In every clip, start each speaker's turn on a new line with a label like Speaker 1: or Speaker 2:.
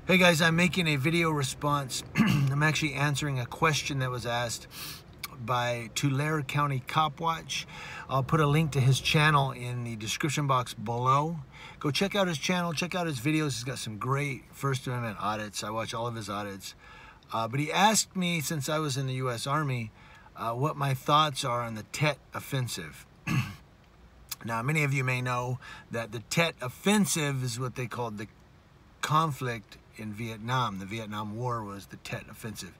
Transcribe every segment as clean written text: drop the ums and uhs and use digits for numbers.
Speaker 1: Hey guys, I'm making a video response. I'm actually answering a question that was asked by Tulare County Cop Watch. I'll put a link to his channel in the description box below. Go check out his channel, check out his videos. He's got some great First Amendment audits. I watch all of his audits. But he asked me, since I was in the U.S. Army, what my thoughts are on the Tet Offensive. Now, many of you may know that the Tet Offensive is what they called the conflict in Vietnam. The Vietnam War was the Tet Offensive.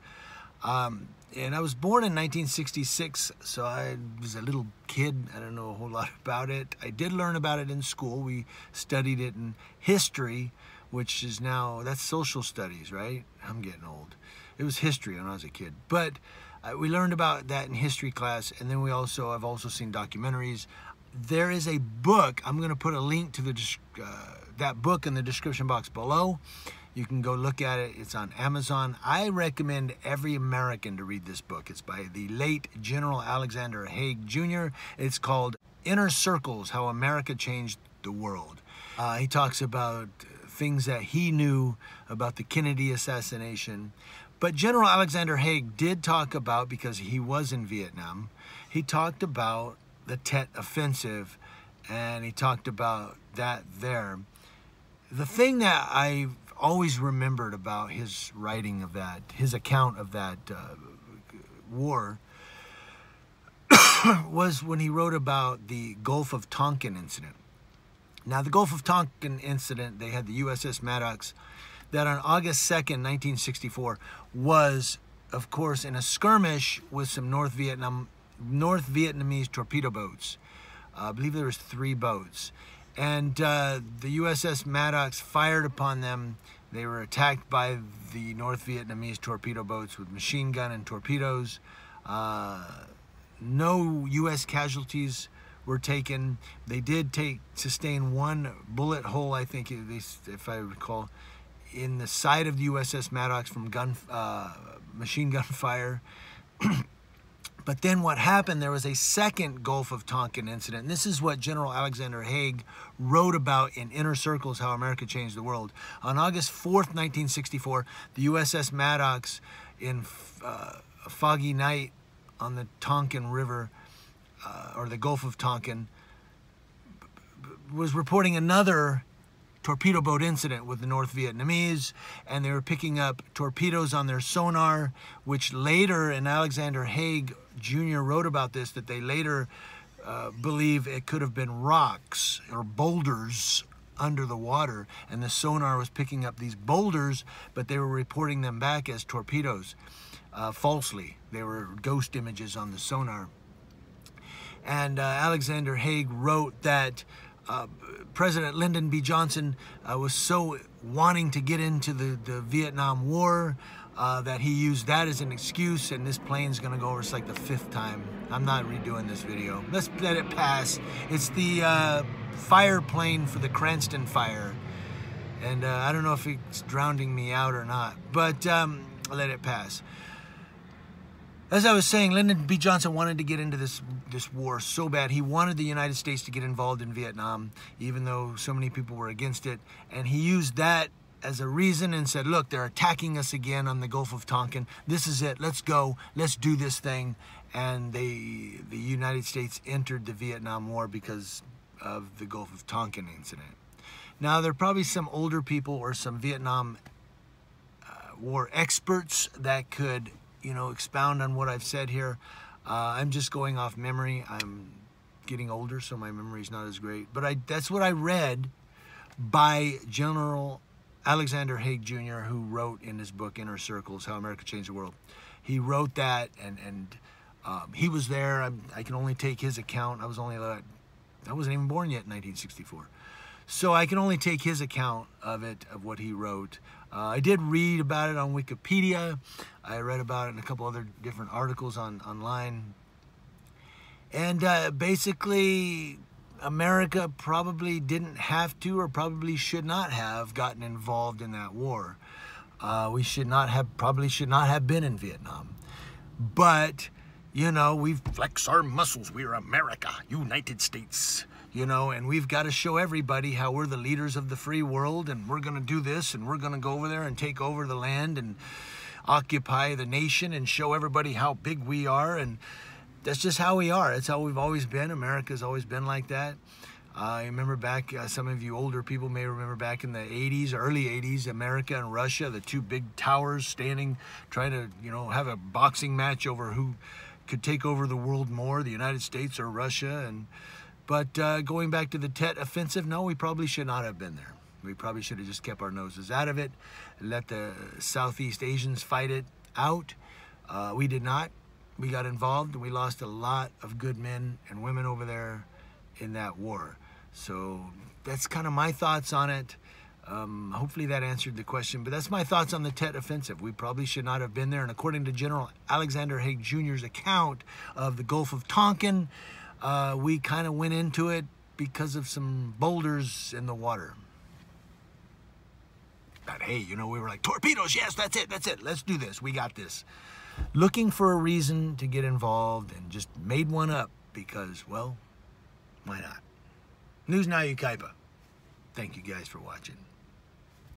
Speaker 1: And I was born in 1966, so I was a little kid. I don't know a whole lot about it. I did learn about it in school. We studied it in history, which is now, that's social studies, right? I'm getting old. It was history when I was a kid. But we learned about that in history class, and then I've also seen documentaries. There is a book. I'm going to put a link to that book in the description box below. You can go look at it. It's on Amazon. I recommend every American to read this book. It's by the late General Alexander Haig Jr. It's called Inner Circles: How America Changed the World. He talks about things that he knew about the Kennedy assassination. But General Alexander Haig did talk about, because he was in Vietnam, he talked about the Tet Offensive, and he talked about that there. The thing that I've always remembered about his writing of that, his account of that war, was when he wrote about the Gulf of Tonkin incident. Now, the Gulf of Tonkin incident, they had the USS Maddox, that on August 2nd, 1964, was, of course, in a skirmish with some North Vietnamese torpedo boats. I believe there was 3 boats. And the USS Maddox fired upon them. They were attacked by the North Vietnamese torpedo boats with machine gun and torpedoes. No U.S. casualties were taken. They did sustain 1 bullet hole, I think, if I recall, in the side of the USS Maddox from machine gun fire. But then what happened, there was a second Gulf of Tonkin incident. And this is what General Alexander Haig wrote about in Inner Circles: How America Changed the World. On August 4th, 1964, the USS Maddox, in a foggy night on the Tonkin River, or the Gulf of Tonkin, was reporting another torpedo boat incident with the North Vietnamese, and they were picking up torpedoes on their sonar, which later, and Alexander Haig Jr. wrote about this, that they later believe it could have been rocks or boulders under the water, and the sonar was picking up these boulders, but they were reporting them back as torpedoes falsely. They were ghost images on the sonar. And Alexander Haig wrote that President Lyndon B. Johnson was so wanting to get into the Vietnam War that he used that as an excuse, and this plane's gonna go over. It's like the 5th time. I'm not redoing this video. Let's let it pass. It's the fire plane for the Cranston fire, and I don't know if it's drowning me out or not, but let it pass. As I was saying, Lyndon B. Johnson wanted to get into this war so bad. He wanted the United States to get involved in Vietnam, even though so many people were against it. And he used that as a reason and said, look, they're attacking us again on the Gulf of Tonkin. This is it. Let's go. Let's do this thing. And the United States entered the Vietnam War because of the Gulf of Tonkin incident. Now, there are probably some older people or some Vietnam War experts that could, expound on what I've said here. I'm just going off memory. I'm getting older, so my memory's not as great. But that's what I read by General Alexander Haig Jr., who wrote in his book, Inner Circles: How America Changed the World. He wrote that, and he was there. I can only take his account. I wasn't even born yet in 1964. So I can only take his account of it, of what he wrote. I did read about it on Wikipedia. I read about it in a couple other different articles online. And basically, America probably didn't have to, or probably should not have, gotten involved in that war. We probably should not have been in Vietnam. But, we flex our muscles. We're America, United States. you know, and we've got to show everybody how we're the leaders of the free world, and we're going to do this, and we're going to go over there and take over the land and occupy the nation and show everybody how big we are. And that's just how we are. It's how we've always been. America's always been like that. I remember back, some of you older people may remember back in the 80s, early 80s, America and Russia, the two big towers standing, trying to, you know, have a boxing match over who could take over the world more, the United States or Russia. But going back to the Tet Offensive, no, we probably should not have been there. We probably should have just kept our noses out of it, let the Southeast Asians fight it out. We did not. We got involved, and we lost a lot of good men and women over there in that war. So that's kind of my thoughts on it. Hopefully that answered the question, but that's my thoughts on the Tet Offensive. We probably should not have been there, and according to General Alexander Haig Jr.'s account of the Gulf of Tonkin, we kind of went into it because of some boulders in the water. But hey, you know, we were like, torpedoes, yes, that's it, let's do this, we got this. Looking for a reason to get involved, and just made one up because, well, why not? News Now Ukaipa. Thank you guys for watching.